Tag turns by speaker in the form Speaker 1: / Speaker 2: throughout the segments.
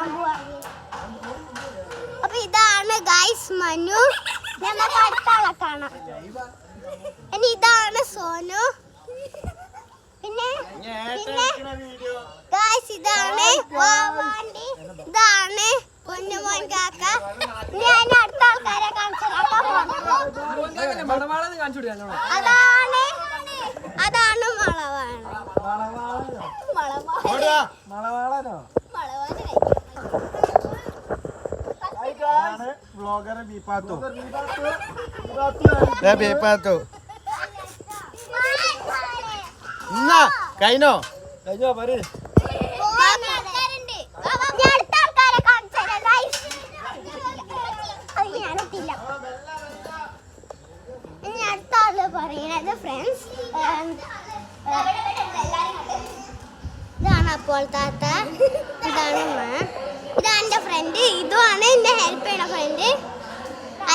Speaker 1: കാണാൻ പോവാ. അപ്പൊ ഇതാണ് ഗൈസ് മനു. നമുക്ക് അടുത്ത ആളെ കാണാം. ഇനി ഇതാണ് സോനു. പിന്നെ ഗൈസ് ഇതാണ് വാവാണ്ടി. ഇതാണ് കുഞ്ഞുമോൻ കാക്ക. ഞാൻ അടുത്ത ആൾക്കാരെ അതാണ്
Speaker 2: കഴിഞ്ഞോ പറ
Speaker 1: പറയുന്നത് ഫ്രണ്ട്സ്. ഇതാണ് അപ്പോൾ താത്ത. ഇതാണ് ഉമ്മ. ഇതാണ് എൻ്റെ ഫ്രണ്ട്. ഇതുമാണ് എന്നെ ഹെൽപ്പ് ചെയ്യണ ഫ്രണ്ട്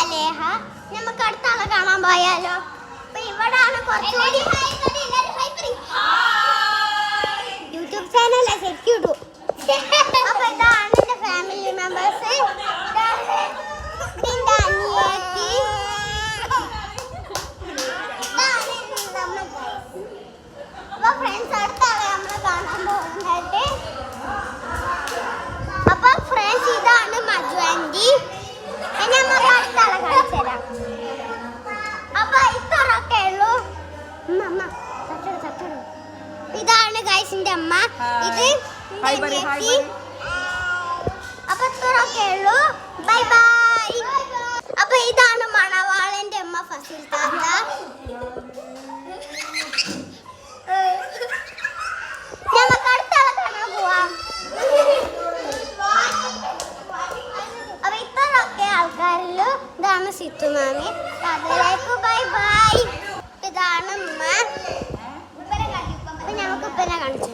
Speaker 1: അലേഹ. നമുക്ക് അടുത്ത ആളെ കാണാൻ പോയാലോ? അപ്പൊ ഇവിടാണ് കുറച്ചുകൂടി യൂട്യൂബ് ചാനലല്ലേ ശരിക്കും ഇടൂ. അപ്പൊ ഇതാണ് എൻ്റെ ഫാമിലി മെമ്പേഴ്സ്. ഇതിൻ്റെ അനിയത്തി. ഫ്രണ്ട്സ് അടുത്ത ആളെ നമ്മള് കാണാൻ പോകുന്നുണ്ട്. അപ്പൊ ഫ്രണ്ട്സ് ഇതാണ് മജു ആന്റി. നമുക്ക് അടുത്ത ആളെ കാണിച്ചു തരാം. അപ്പൊ ഇത്രയൊക്കെ ഉള്ളൂ. ഇതാണ് ഗൈസിന്റെ അമ്മ. ഇത് അപ്പൊ ഇത്രയൊക്കെ ഉള്ളൂ. Bye bye. അപ്പൊ ഇതാണ് മണവാളന്റെ അമ്മ ഫസിൽ താത്ത. നമുക്ക് അടുത്ത ആളെ കാണാൻ പോവാം. അപ്പൊ ഇത്രയൊക്കെ ആൾക്കാരില് ഇതാണ് സിത്തു മാമി. അതിലേക്ക് ബൈ ബൈ. ഇതാണ് ഉമ്മ. അപ്പൊ ഞങ്ങൾക്ക് ഉപ്പനെ കാണിച്ചു.